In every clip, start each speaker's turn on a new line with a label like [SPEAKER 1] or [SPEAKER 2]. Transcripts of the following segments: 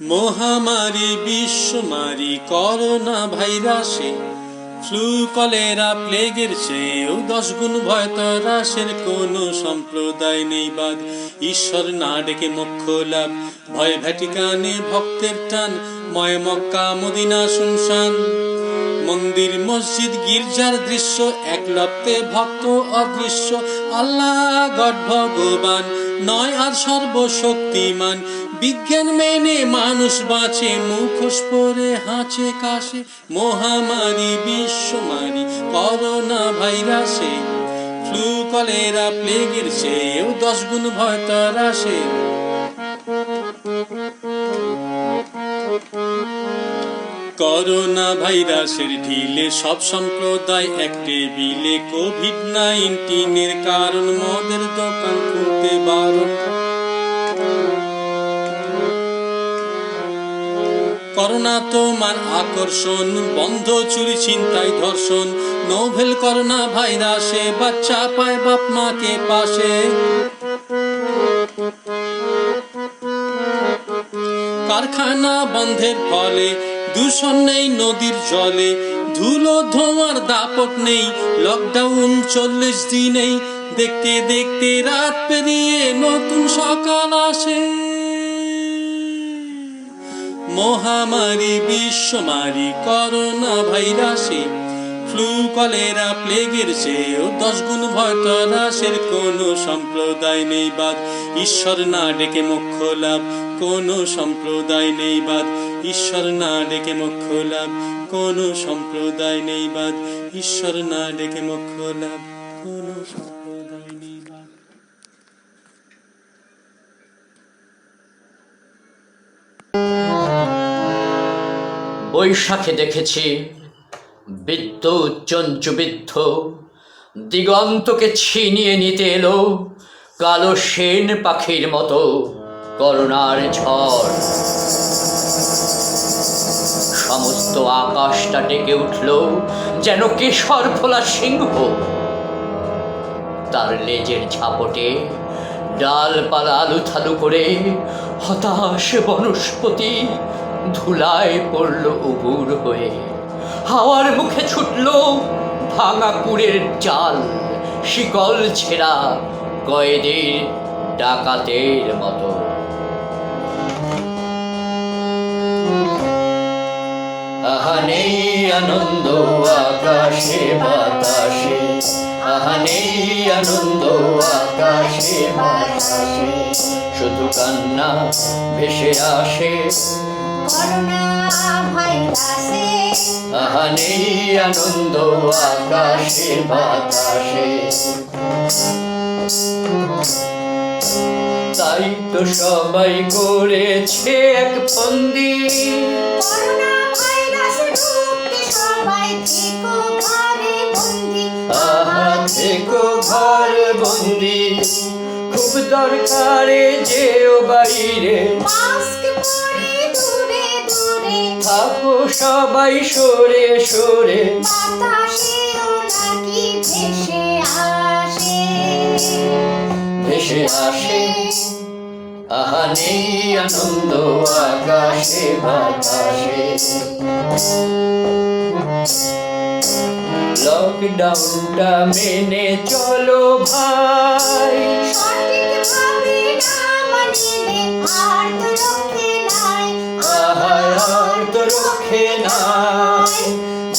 [SPEAKER 1] মহামারী বিশ্বমারী করোনা ভাইরাসে flu cholera প্লেগের চেয়েও 10 গুণ ভয় তরাসের কোনো সম্প্রদায় নেই বাদ। ঈশ্বর না ডেকে মোক্ষ লাভ, ভয় ভ্যাটিকানে ভক্তের টান, ময় মক্কা মদিনা শুনশান। মন্দির মসজিদ গির্জার দৃশ্য, এক লপ্তে ভক্ত অদৃশ্য। আল্লাহ গড ভগবান নয় আর সর্বশক্তিমান। বিজ্ঞান মেনে মানুষ বাঁচে, মুখোশ পরে হাঁচে কাশে। মহামারী বিশ্বমারী করোনা ভাইরাসে ফ্লু কলেরা প্লেগের চেয়েও 10 গুণ ভয় তরাসে। করোনা ভাইরাসের ঢিলে সব সম্প্রদায় এক টেবিলে। কোভিড-19 কারণ মদের দোকান খুলতে বারণ। করোনা তোমার আকর্ষণ, বন্ধ চুরি ছিনতাই ধর্ষণ। নোভেল করোনা ভাইরাসে বাচ্চা পায় বাপ মাকে পাশে। কারখানা বন্ধের ফলে দূষণ নেই নদীর জলে। ধুলো ধোঁয়ার দাপট নেই, লকডাউন 40 দিনেই। দেখতে দেখতে রাত পেরিয়ে নতুন সকাল আসে। মহামারী বিশ্বমারী করোনা ভাইরাসে ফ্লু কলেরা প্লেগের চেয়েও 10 গুণ ভয় তরাসের কোনো সম্প্রদায় নেই বাদ। ঈশ্বর না ডেকে মোক্ষ লাভ, কোনো সম্প্রদায় নেই বাদ। ঈশ্বর না ডেকে মোক্ষ লাভ, কোনো সম্প্রদায় নেই বাদ। ঈশ্বর না ডেকে মোক্ষ লাভ, কোনো সম্প্রদায় নেই বাদ।
[SPEAKER 2] বৈশাখে দেখেছি বিদ্যুৎ চঞ্চুবিদ্ধ, দিগন্তকে ছিনিয়ে নিতে এলো কালো সেন পাখির মতো করোনার ঝড়। সমস্ত আকাশটা ডেকে উঠল যেন কেশর ফোলা সিংহ। তার লেজের ঝাপটে ডালপালা আলুথালু করে হতাশ বনস্পতি ধুলায় পড়ল উবুর হয়ে। হাওয়ার মুখে ছুটল ভাঙা কুড়ের জাল, শিকল ছেঁড়া কয়েদির ডাকাতের মতো। আহা নেই আনন্দ আকাশে বাতাসে, আহা নেই আনন্দ আকাশে বাতাসে। শুধু কান্না ভেসে আসে
[SPEAKER 3] করোনা ভাইরাসে।
[SPEAKER 2] আহা নেই আনন্দ আকাশে বাতাসে। তাই তো সবাই করেছে এক ফন্দি,
[SPEAKER 3] করোনা ভাইরাসে ঢুকতে সবাই থেকো ঘরে বন্দি।
[SPEAKER 2] আহা থেকো ঘরে বন্দি। খুব দরকারে যেও বাইরে,
[SPEAKER 3] মাস্ক পরে দূরে দূরে
[SPEAKER 2] থাকো সবাই সরে সরে।
[SPEAKER 3] বাতাসেও নাকি ভেসে আসে,
[SPEAKER 2] ভেসে আসে। আহা নেই আনন্দ আকাশে বাতাসে। লকডাউনটা মেনে চলো ভাই,
[SPEAKER 3] সঠিকভাবে না মানিলে আর তো রক্ষে নাই।
[SPEAKER 2] আর তো রক্ষে নাই।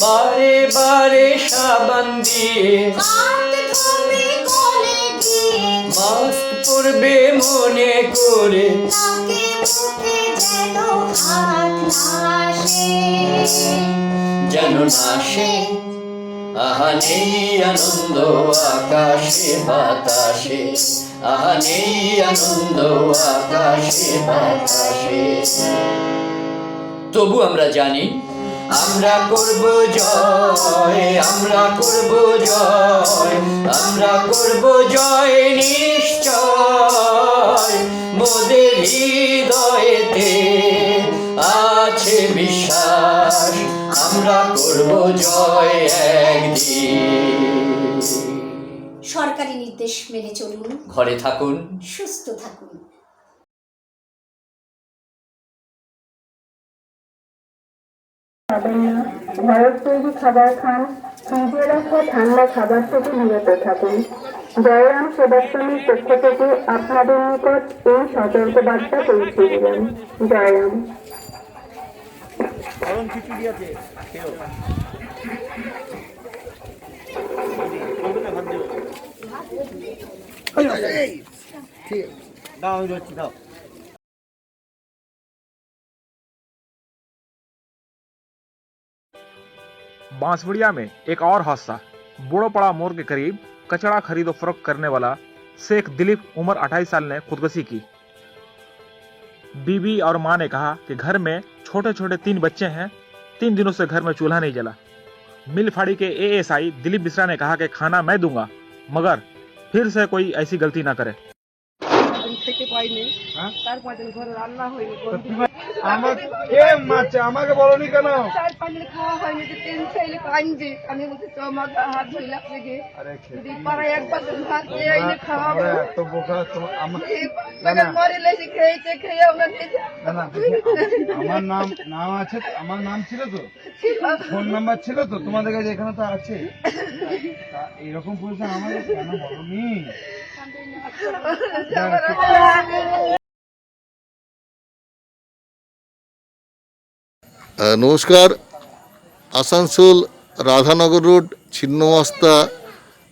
[SPEAKER 2] বারে বারে সাবান দিয়ে
[SPEAKER 3] হাত ধোবে কোলে দিয়ে,
[SPEAKER 2] মাস্ক পরবে মনে করে।
[SPEAKER 3] নাকে মুখে যেন হাত না আসে,
[SPEAKER 2] যেন নাশে। আহা নেই আনন্দ আকাশে বাতাসে, আহা নেই আনন্দ আকাশে বাতাসে। তবু আমরা জানি আমরা করব জয়, আমরা করব জয়, আমরা করব জয় নিশ্চয়। মোদের হৃদয়েতে আছে বিশ্বাস, আমরা করব জয় একদিন।
[SPEAKER 3] সরকারি নির্দেশ মেনে চলুন,
[SPEAKER 2] ঘরে থাকুন,
[SPEAKER 3] সুস্থ থাকুন।
[SPEAKER 4] খাবেন না, ঘরের তৈরি খাবার খান, ফ্রিজে রাখা ঠান্ডা খাবার থেকে বিরত থাকুন। জয়রাম সেবাশ্রমের পক্ষ থেকে আপনাদের নিকট এই সতর্কবার্তা পৌঁছে দিলাম। জয়রাম।
[SPEAKER 5] बांसवड़िया में एक और हादसा। बूढ़ोपड़ा मोड़ के करीब कचरा खरीदो फरोख्त करने वाला शेख दिलीप उम्र 28 साल ने खुदकुशी की। बीबी और मां ने कहा कि घर में छोटे छोटे 3 बच्चे हैं, 3 दिनों से घर में चूल्हा नहीं जला। मिलफाड़ी के एएसआई दिलीप बिश्रा ने कहा कि खाना मैं दूंगा, मगर फिर से कोई ऐसी गलती ना करे।
[SPEAKER 6] আমাকে বলনি কেন?
[SPEAKER 7] খাওয়া হয়নি, 3 ছেলে কাঁদছে। আমি বলছি তো আমার হাত ধুইলে আপনাকে যদি পাড়ায় একবার ভাত দিয়ে এনে খাওয়াবো।
[SPEAKER 6] এত বোকা
[SPEAKER 7] মরে লেছি খেয়েছে, খেয়ে আমরা
[SPEAKER 6] আমার নাম আছে, আমার নাম ছিল তো, ফোন নাম্বার ছিল তো তোমাদের কাছে, এখানে তো আছে। এরকম পরিচয় আমাকে কেন বলনি?
[SPEAKER 8] নমস্কার। আসানসোল রাধানগর রোড ছিন্নমস্তা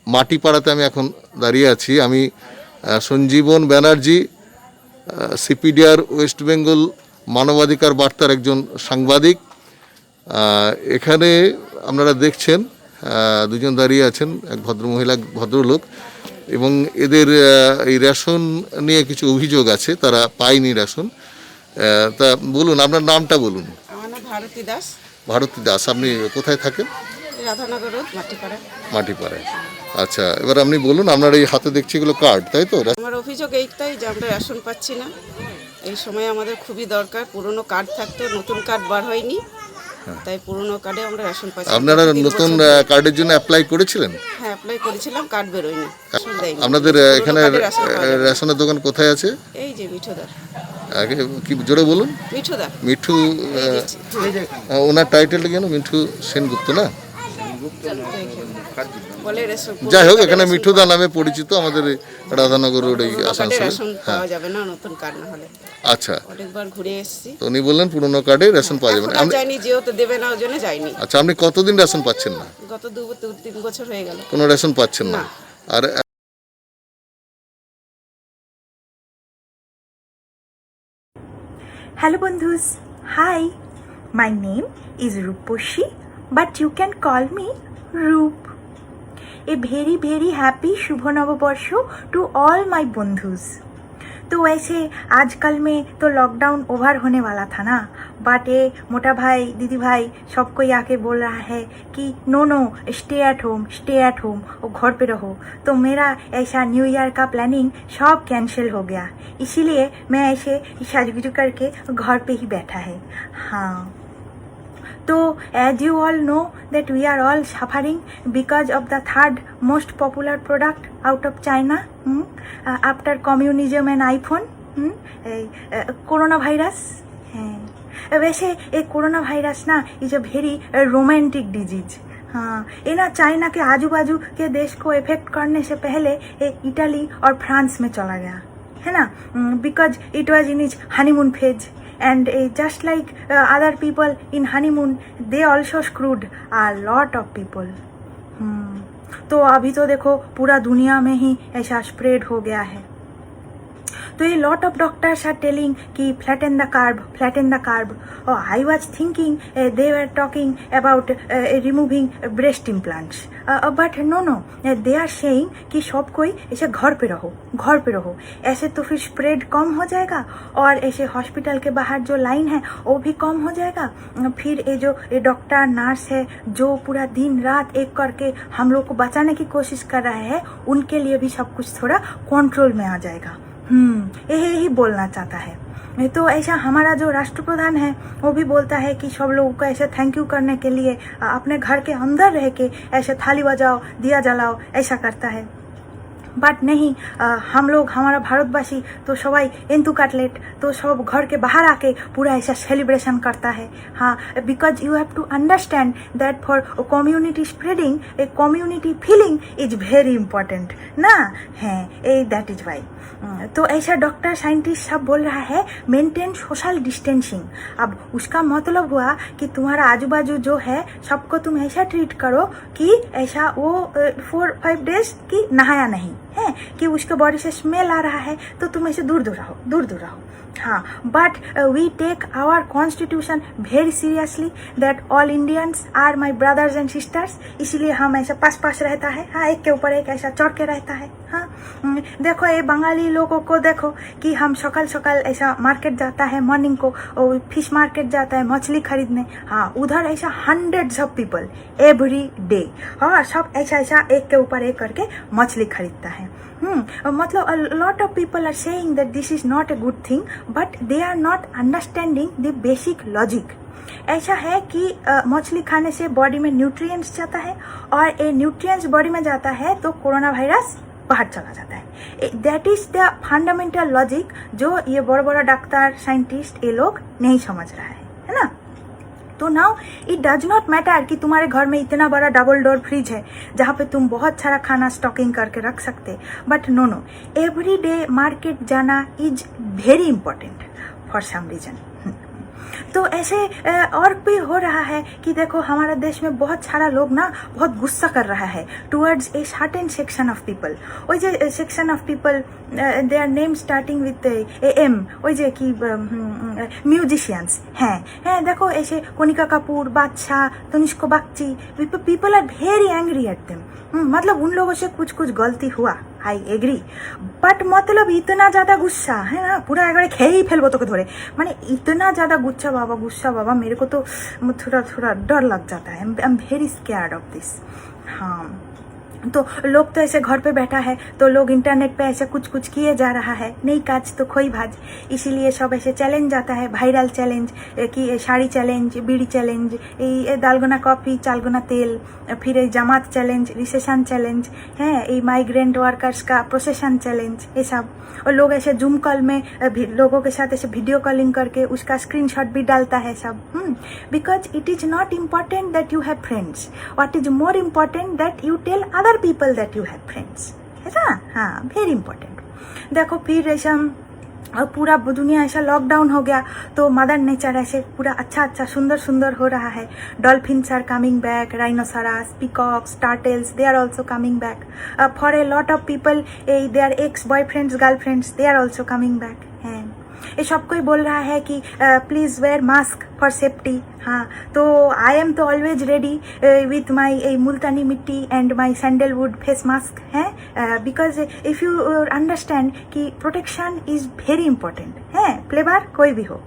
[SPEAKER 8] মাটিপাড়াতে আমি এখন দাঁড়িয়ে আছি। আমি সঞ্জীবন ব্যানার্জি, সিপিডিআর ওয়েস্ট বেঙ্গল মানবাধিকার বার্তার একজন সাংবাদিক। এখানে আপনারা দেখছেন দুজন দাঁড়িয়ে আছেন, এক ভদ্রমহিলা, এক ভদ্রলোক, এবং এদের এই রেশন নিয়ে কিছু অভিযোগ আছে, তারা পায়নি রেশন। তা বলুন, আপনার নামটা বলুন।
[SPEAKER 9] আমার নাম ভারতী দাস।
[SPEAKER 8] ভারতী দাস, আপনি কোথায় থাকেন?
[SPEAKER 9] রাধানগর রোড, মাটিপাড়া।
[SPEAKER 8] মাটিপাড়ায়। আচ্ছা, এবার আপনি বলুন, আপনার এই হাতে দেখছি এগুলো কার্ড, তাই তো?
[SPEAKER 9] আমার অভিযোগ এইটাই যে আমরা রেশন পাচ্ছি না। এই সময় আমাদের খুবই দরকার। পুরনো কার্ড থাকতো, নতুন কার্ড বার হয়নি, তাই পুরনো কার্ডে আমরা রেশন পাচ্ছি।
[SPEAKER 8] আপনারা নতুন কার্ডের জন্য অ্যাপ্লাই করেছিলেন?
[SPEAKER 9] হ্যাঁ, অ্যাপ্লাই করেছিলাম, কার্ড বেরোয়নি।
[SPEAKER 8] আপনাদের এখানে রেশনের দোকান কোথায় আছে?
[SPEAKER 9] এই যে মিঠুদার।
[SPEAKER 8] কি জোরে বলুন?
[SPEAKER 9] মিঠুদা।
[SPEAKER 8] মিঠু, ওনার টাইটেলটা কেন? মিঠু সেনগুপ্ত না?
[SPEAKER 9] বলে রেশন
[SPEAKER 8] যাই হোক, এখানে মিঠুদা নামে পরিচিত আমাদের রাধানগর রোড এই আসানসোল।
[SPEAKER 9] রেশন পাওয়া যাবে না নতুন কার্ড না হলে।
[SPEAKER 8] আচ্ছা,
[SPEAKER 9] অনেকবার ঘুরে এসেছি,
[SPEAKER 8] তো উনি বললেন পুরনো কার্ডে রেশন পাওয়া যাবে না।
[SPEAKER 9] আমি জানি যেহেতু দেবে না, ওই জন্য যাইনি।
[SPEAKER 8] আচ্ছা, আপনি কতদিন রেশন পাচ্ছেন না?
[SPEAKER 9] গত 2-3 বছর হয়ে গেল
[SPEAKER 8] কোনো রেশন পাচ্ছেন না। আর
[SPEAKER 10] Hello bondhus, hi, my name is Ruposhi, but you can call me Roop. A very happy Shubho Noboborsho to all my bondhus. तो वैसे आजकल में तो लॉकडाउन ओवर होने वाला था ना, बट ये मोटा भाई दीदी भाई सब कोई आके बोल रहा है कि नो स्टे एट होम और घर पे रहो। तो मेरा ऐसा न्यू ईयर का प्लानिंग सब कैंसिल हो गया, इसीलिए मैं ऐसे साजुगुजू करके घर पे ही बैठा है। हाँ, तो as you all know that we are all suffering because of the third most popular product out of China after communism and iPhone, corona virus. वैसे ये कोरोना वायरस ना is a very romantic disease. हाँ, ये ना China के आजू बाजू के देश को इफेक्ट करने से पहले ये इटली और फ्रांस में चला गया है ना, because it was in is honeymoon phase. And just like other people in honeymoon, they also screwed a lot of people. तो अभी तो देखो पूरा दुनिया में ही ऐसा स्प्रेड हो गया है। तो ये lot of doctors are telling कि फ्लैटन द कार्ब। और I was thinking they were talking about removing breast implants, but no they are saying कि सब कोई ऐसे घर पे रहो, ऐसे तो फिर स्प्रेड कम हो जाएगा और ऐसे हॉस्पिटल के बाहर जो लाइन है वो भी कम हो जाएगा। फिर ये जो डॉक्टर नर्स है जो पूरा दिन रात एक करके हम लोग को बचाने की कोशिश कर रहे हैं, उनके लिए भी सब कुछ थोड़ा कंट्रोल में आ जाएगा। यही बोलना चाहता है। तो ऐसा हमारा जो राष्ट्रप्रधान है वो भी बोलता है कि सब लोगों को ऐसे थैंक यू करने के लिए अपने घर के अंदर रह के ऐसे थाली बजाओ, दिया जलाओ, ऐसा करता है। बट नहीं, हम लोग हमारा भारतवासी तो सबाई एंतु काटलेट तो सब घर के बाहर आके पूरा ऐसा सेलिब्रेशन करता है। हाँ, because you have to understand that for community spreading a community feeling is very important ना है, दैट इज वाई। तो ऐसा डॉक्टर साइंटिस्ट सब बोल रहा है मेंटेन सोशल डिस्टेंसिंग। अब उसका मतलब हुआ कि तुम्हारा आजू बाजू जो है सबको तुम ऐसा ट्रीट करो कि ऐसा वो 4-5 डेज की नहाया नहीं है, कि उसके बॉडी से स्मेल आ रहा है तो तुम ऐसे दूर दूर रहो। हाँ, but we take our constitution very seriously that all Indians are my brothers and sisters, इसलिए हम ऐसा पास रहता है। हाँ, एक के ऊपर एक ऐसा चढ़ के रहता है। हाँ, देखो ये बंगाली लोगों को देखो कि हम सकाल ऐसा मार्केट जाता है, मॉर्निंग को फिश मार्केट जाता है मछली खरीदने। हाँ, उधर ऐसा hundreds of people every day, हाँ, सब ऐसा एक के ऊपर एक करके मछली खरीदता है। मतलब a lot of people are saying that this is not a good thing, but they are not understanding the basic logic. ऐसा है कि मछली खाने से बॉडी में न्यूट्रिएंट्स जाता है और ये न्यूट्रिएंट्स बॉडी में जाता है तो कोरोना वायरस बाहर चला जाता है। That is the fundamental logic जो ये बड़ा डॉक्टर साइंटिस्ट ये लोग नहीं समझ रहा है ना। तो now it does not matter कि तुम्हारे घर में इतना बड़ा डबल डोर फ्रिज है जहाँ पे तुम बहुत सारा खाना स्टॉकिंग करके रख सकते, but no, every day market जाना is very important for some reason. तो ऐसे और भी हो रहा है कि देखो हमारे देश में बहुत सारा लोग ना बहुत गुस्सा कर रहा है towards a certain section of people. वही जे section of people they are name starting with M, वही जे कि म्यूजिशियंस हैं, देखो ऐसे Kanika Kapoor, Badshah, Tanishk Bagchi, people are very angry at them. मतलब उन लोगों से कुछ गलती हुआ, आई एग्री, बट मतलब इतना ज्यादा गुस्सा है ना, पूरा एक खेल ही फेलबो तो धरे, माने इतना ज्यादा गुस्सा बाबा मेरे को तो थोड़ा डर लग जाता है। I am very scared of this. हाँ, तो लोग तो ऐसे घर पे बैठा है तो लोग इंटरनेट पे ऐसे कुछ किए जा रहा है, नहीं काज तो खोई भाज, इसीलिए सब ऐसे चैलेंज आता है, वायरल चैलेंज कि शाड़ी चैलेंज, बीड़ी चैलेंज, ये दालगोना कॉफी चालगोना तेल, फिर ये जमात चैलेंज, रिसेशन चैलेंज है, ये माइग्रेंट वर्कर्स का प्रोसेशन चैलेंज, ये सब। और लोग ऐसे जूम कॉल में लोगों के साथ ऐसे वीडियो कॉलिंग करके उसका स्क्रीनशॉट भी डालता है सब। Because it is not important that you have friends, what is more important that you tell other people that you have friends, है ना। हाँ, वेरी इंपॉर्टेंट। देखो फिर ऐसा पूरा दुनिया ऐसा लॉकडाउन हो गया तो मदर नेचर ऐसे पूरा अच्छा सुंदर हो रहा है। Dolphins are coming back, rhinoceros, peacocks, turtles, they are also coming back. For a lot of people they are ex boyfriends, girlfriends, they are also coming back. है ये सबको ही बोल रहा है कि please wear mask for safety. हाँ, तो आई एम तो always ready with my Multani mitti and my sandalwood face mask है, बिकॉज इफ यू अंडरस्टैंड कि प्रोटेक्शन इज वेरी इंपॉर्टेंट है, फ्लेवर कोई भी हो।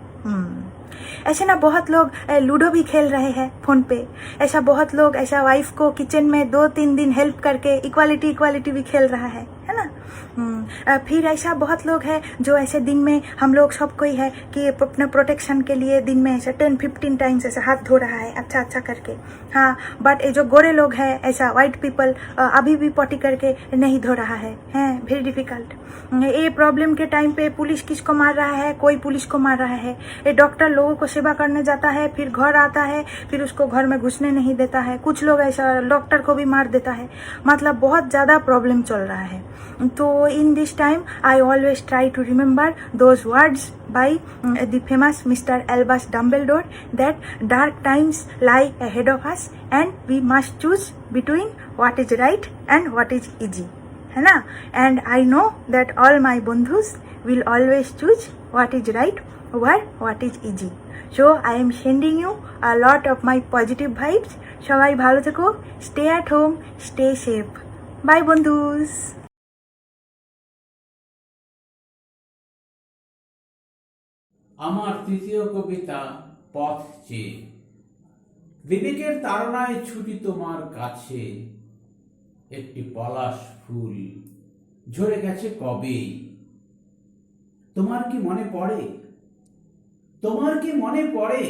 [SPEAKER 10] ऐसे ना बहुत लोग लूडो भी खेल रहे हैं फोन पे, ऐसा बहुत लोग ऐसा वाइफ को किचन में 2-3 दिन हेल्प करके इक्वालिटी भी खेल रहा है ना। फिर ऐसा बहुत लोग हैं जो ऐसे दिन में हम लोग सब कोई है कि अपने प्रोटेक्शन के लिए दिन में ऐसे 10-15 टाइम्स ऐसे हाथ धो रहा है अच्छा करके। हाँ, बट ये जो गोरे लोग हैं ऐसा वाइट पीपल अभी भी पॉटी करके नहीं धो रहा है, वेरी डिफिकल्ट। ये प्रॉब्लम के टाइम पे पुलिस किसको मार रहा है, कोई पुलिस को मार रहा है। ये डॉक्टर लोगों को सेवा करने जाता है, फिर घर आता है, फिर उसको घर में घुसने नहीं देता है। कुछ लोग ऐसा डॉक्टर को भी मार देता है, मतलब बहुत ज्यादा प्रॉब्लम चल रहा है। तो in this time I always try to remember those words by the famous Mr. Albus Dumbledore that dark times lie ahead of us and we must choose between what is right and what is easy, है ना। And I know that all my bondhus will always choose what is right over what is easy. So I am sending you a lot of my positive vibes. সবাই ভালো থেকো, stay at home, stay safe. Bye বন্ধুস।
[SPEAKER 11] আমার তৃতীয় কবিতা পথ চেয়ে। বিবেকের তাড়নায় ছুটি তোমার কাছে, একটি পলাশ ফুল ঝরে গেছে কবে। তোমার কি মনে পড়ে, তোমার কি মনে পড়ে,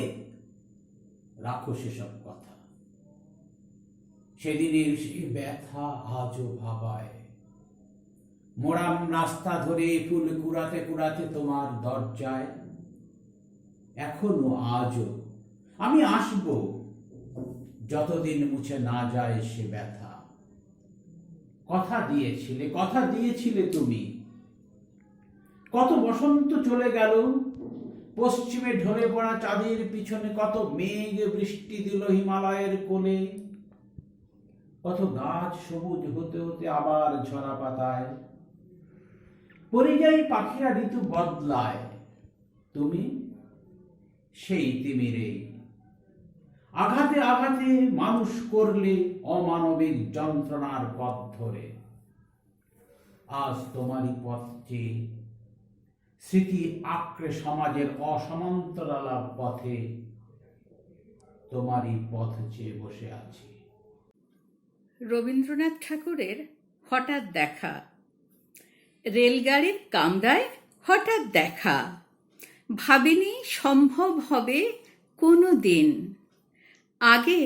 [SPEAKER 11] রাখো সেসব কথা, সেদিনের সেই ব্যথা আজও ভাবায়। মোরাম রাস্তা ধরে ফুল কুড়াতে কুড়াতে তোমার দরজায়, এখনো আজও আমি আসব, যতদিন মুছে না যায় সে ব্যথা। কথা দিয়েছিলে তুমি। কত বসন্ত চলে গেল, পশ্চিমে ঢলে পড়া চাঁদের পিছনে কত মেঘ বৃষ্টি দিল হিমালয়ের কোলে, কত গাছ সবুজ হতে হতে আবার ঝরা পাতায়। পরিযায়ী পাখিরা ঋতু বদলায়, তুমি সেই তিমিরে। আঘাতে আঘাতে মানুষ করলে অমানবিক যন্ত্রণার পথ ধরে। আজ তোমারই পথ চেয়ে স্মৃতি আঁকড়ে সমাজের অসমান্তরাল পথে তোমারই পথ চেয়ে বসে আছি।
[SPEAKER 12] রবীন্দ্রনাথ ঠাকুরের হঠাৎ দেখা। রেলগাড়ির কামরায় হঠাৎ দেখা, ভাবিনি সম্ভব হবে কোনো দিন। আগে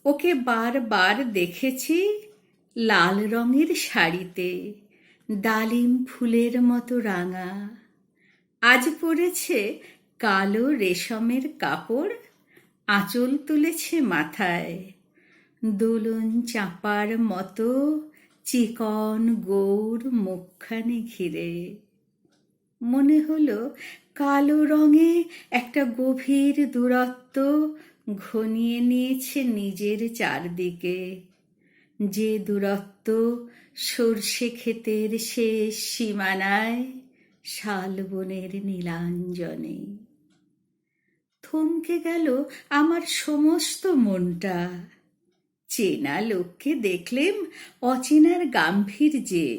[SPEAKER 12] ওকে বারবার দেখেছি লাল রঙের শাড়িতে, ডালিম ফুলের মতো রাঙা। আজ পরেছে কালো রেশমের কাপড়, আঁচল তুলেছে মাথায়, দোলন চাঁপার মতো চিকন গৌর মুখখানি ঘিরে। মনে হলো কালো রঙে একটা গভীর দূরত্ব ঘনিয়ে নিয়েছে নিজের চারদিকে, যে দূরত্ব সর্ষে ক্ষেতের শেষ সীমানায় শালবনের নীলাঞ্জনে। থমকে গেল আমার সমস্ত মনটা। চেনা লোককে দেখলেম অচেনার গাম্ভীর্যে।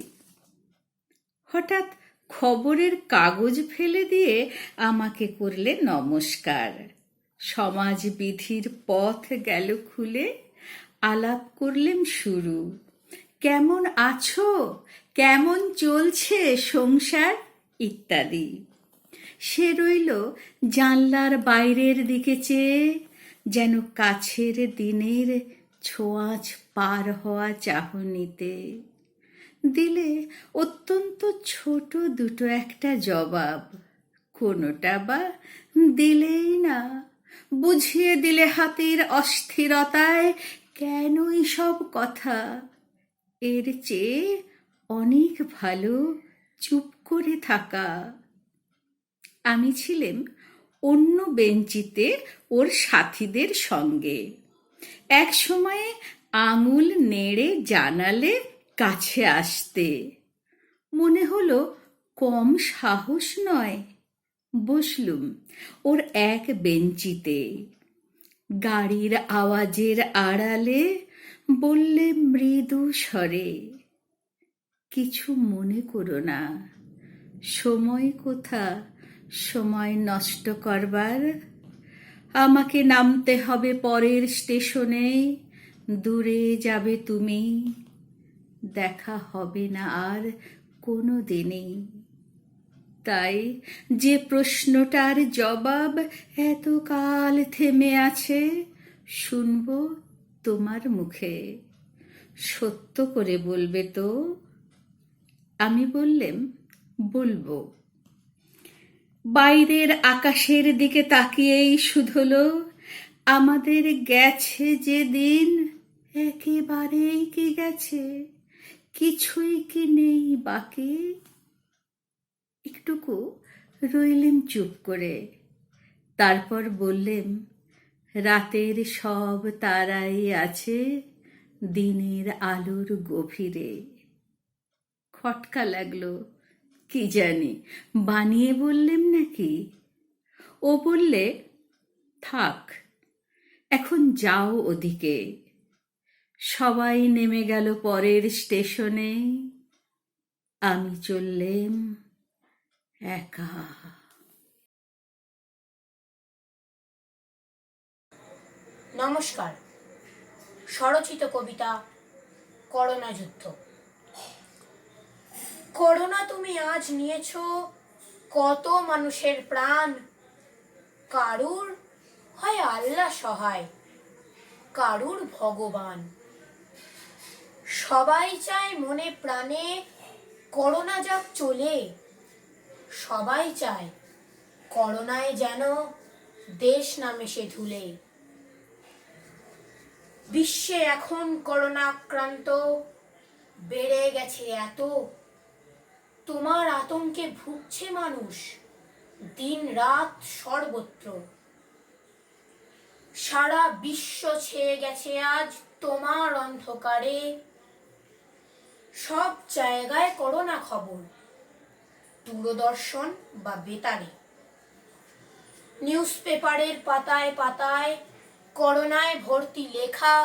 [SPEAKER 12] হঠাৎ খবরের কাগজ ফেলে দিয়ে আমাকে করলে নমস্কার। সমাজবিধির পথ গেল খুলে, আলাপ করলেম শুরু। কেমন আছো, কেমন চলছে সংসার ইত্যাদি। সে রইল জানলার বাইরের দিকে চেয়ে, যেন কাছের দিনের ছোঁয়াচ পার হওয়া চাহনিতে। দিলে অত্যন্ত ছোট দুটো একটা জবাব, কোনোটা বা দিলেই না। বুঝিয়ে দিলে হাতের অস্থিরতায় কেন সব কথা। এর চেয়ে অনেক ভালো চুপ করে থাকা। আমি ছিলাম অন্য বেঞ্চিতে ওর সাথীদের সঙ্গে। এক সময়ে আঙুল নেড়ে জানালে কাছে আসতে। মনে হলো কম সাহস নয়। বসলুম ওর এক বেঞ্চিতে। গাড়ির আওয়াজের আড়ালে বললে মৃদু স্বরে, কিছু মনে করো না। সময় কোথা সময় নষ্ট করবার? আমাকে নামতে হবে পরের স্টেশনে, দূরে যাবে তুমি, দেখা হবে না আর কোনো দিনই। তাই যে প্রশ্নটার জবাব এতকাল থেমে আছে, শুনব তোমার মুখে। সত্য করে বলবে তো? আমি বললেম, বলবো। বাইরের আকাশের দিকে তাকিয়েই শুধলো, আমাদের গেছে যে দিন একেবারেই কি গেছে, কিছুই কি নেই বাকি। একটুকু রইলেম চুপ করে। তারপর বললেম, রাতের সব তারাই আছে দিনের আলোর গভীরে। খটকা লাগলো, কি জানি বানিয়ে বললেম নাকি। ও বললে, থাক এখন যাও ওদিকে। সবাই নেমে গেল পরের স্টেশনে, আমি চললেম একা।
[SPEAKER 3] নমস্কার। স্বরচিত কবিতা করোনা যুদ্ধ। করোনা তুমি আজ নিয়েছ কত মানুষের প্রাণ। কারুর হয় আল্লাহ সহায়, কারুর ভগবান। সবাই চায় মনে প্রাণে করোনা যাক চলে, সবাই চায় করোনায় যেন দেশ না মিশে ধুলে। বিশ্বে এখন করোনা আক্রান্ত বেড়ে গেছে এত, তোমার আতঙ্কে ভুগছে মানুষ দিন রাত সর্বত্র। সারা বিশ্ব ছেয়ে গেছে আজ তোমার অন্ধকারে, সব জায়গায় করোনা খবর, দূরদর্শন বা বেতারে। নিউজ পেপারের পাতায় পাতায় করোনায় ভর্তি লেখা,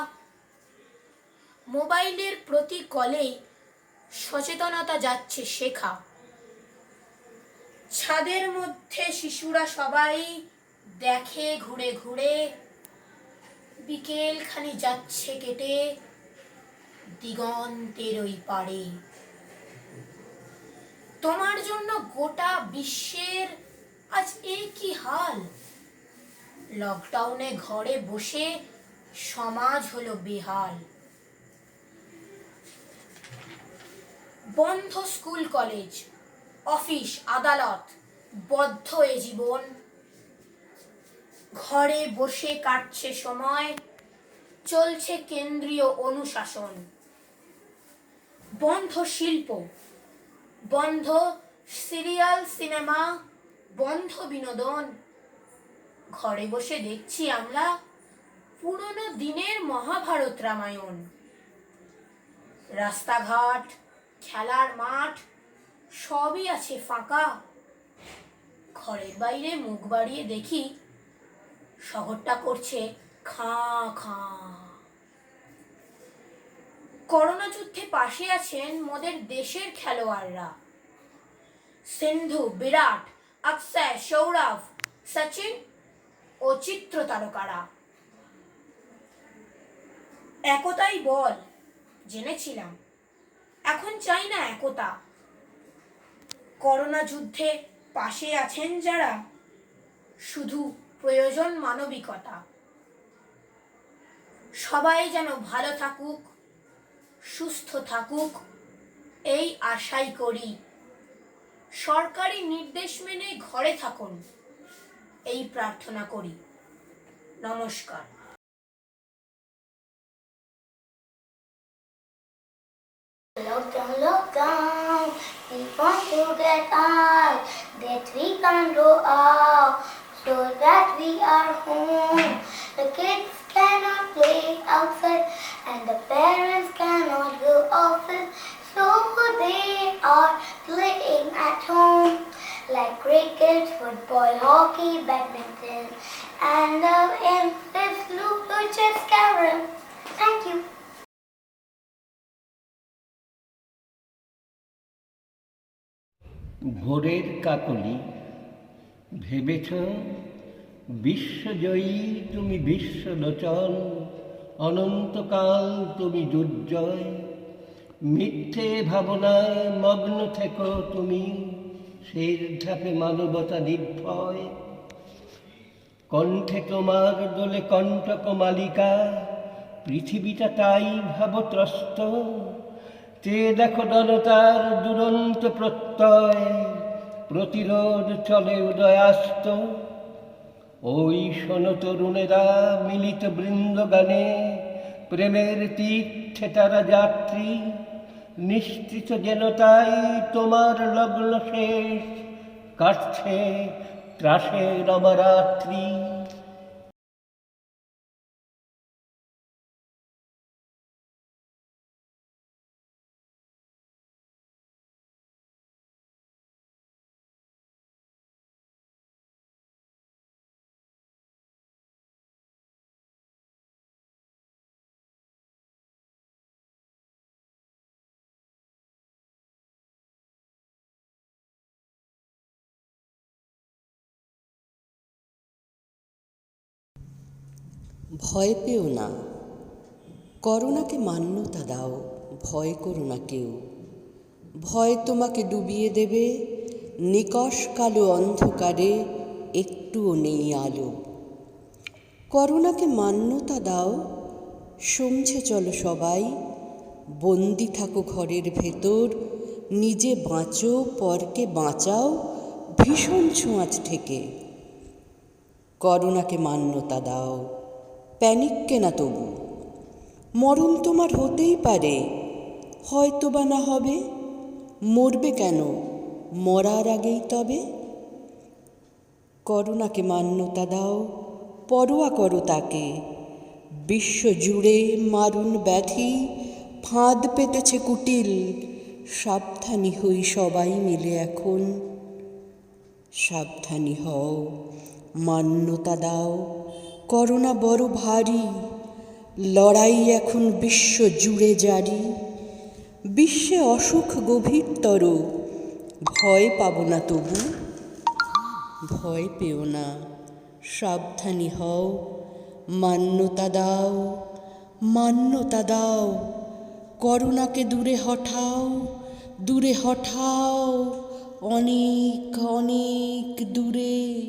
[SPEAKER 3] মোবাইলের প্রতি কলেই সচেতনতা যাচ্ছে শেখা। ছাদের মধ্যে শিশুরা সবাই দেখে ঘুরে ঘুরে, বিকেল খানি যাচ্ছে কেটে দিগন্তের ওই পারে। তোমার জন্য গোটা বিশ্বের আজ কি হাল, লকডাউনে ঘরে বসে সমাজ হলো বেহাল। বন্ধ স্কুল কলেজ, অফিস আদালত, বদ্ধ এ জীবন। ঘরে বসে কাটছে সময়, চলছে কেন্দ্রীয় অনুশাসন। বন্ধ শিল্প, বন্ধ সিরিয়াল সিনেমা, বন্ধ বিনোদন। ঘরে বসে দেখছি আমরা পুরনো দিনের মহাভারত রামায়ণ। রাস্তাঘাট, খেলার মাঠ সবই আছে ফাঁকা। ঘরের বাইরে মুখ বাড়িয়ে দেখি শহরটা করছে খাঁ খাঁ। করোনা যুদ্ধে পাশে আছেন মোদের দেশের খেলোয়াড়রা, সিন্ধু, বিরাট, অক্ষয়, সৌরভ, সচিন ও চিত্র তারকারা। একতাই বল জেনেছিলাম, এখন চাই না একতা। করোনা যুদ্ধে পাশে আছেন যারা, শুধু প্রয়োজন মানবিকতা। সবাই যেন ভালো থাকুক, সুস্থ থাকুক এই আশাই করি। সরকারি নির্দেশ মেনে ঘরে থাকুন এই প্রার্থনা করি। নমস্কার।
[SPEAKER 13] Lockdown, lockdown, we want to get out, that we can't go out, so that we are home. The kids cannot play outside, and the parents cannot go office, so they are playing at home, like cricket, football, hockey, badminton, and fifth Ludo, chess, carrom. Thank you.
[SPEAKER 2] ভোরের কাকলি, ভেবেছ বিশ্বজয়ী তুমি, বিশ্বলোচন অনন্তকাল তুমি দুর্জয়। মিথ্যে ভাবনায় মগ্ন থেকো তুমি, শের ধাপে মানবতা নির্ভয়। কণ্ঠে তোমার দোলে কণ্টক মালিকা, পৃথিবীটা তাই ভাবত্রস্ত। চেয়ে দেখো জনতার দুরন্ত প্রত্যয়, প্রতিরোধ চলে উদয়াস্ত। ওই শোনো তরুণেরা মিলিত বৃন্দগানে, প্রেমের তীর্থে তারা যাত্রী। নিশ্চিত যেন তাই তোমার লগ্ন শেষ, কাটছে ত্রাসের অমরাত্রি।
[SPEAKER 14] ভয় পেও না, করোনাকে মান্যতা দাও, ভয় করো না কেউ। ভয় তোমাকে ডুবিয়ে দেবে নিকষ কালো অন্ধকারে, একটুও নেই আলো। করোনাকে মান্যতা দাও, সমঝে চলো সবাই, বন্দি থাকো ঘরের ভেতর, নিজে বাঁচো, পরকে বাঁচাও ভীষণ ছোঁয়াচ থেকে। করোনাকে মান্যতা দাও, প্যানিককে না তবু। মরণ তোমার হতেই পারে, হয়তো বা না হবে। মরবে কেন, মরার আগেই তবে। করোনাকে মান্যতা দাও, পরোয়া করো তাকে। বিশ্ব জুড়ে মারুন ব্যাধি, ফাঁদ পেতেছে কুটিল। সাবধানী হই সবাই মিলে এখন। সাবধানী হও, মান্যতা দাও, করোনা বড় ভারী। লড়াই এখন বিশ্ব জুড়ে জারি। বিশ্বে অসুখ গভীরতর, ভয় পাব না তবু। ভয় পেও না, সাবধানী হও, মান্যতা দাও, মান্যতা দাও। করোনাকে দূরে হঠাও, দূরে হঠাও, অনেক অনেক দূরে।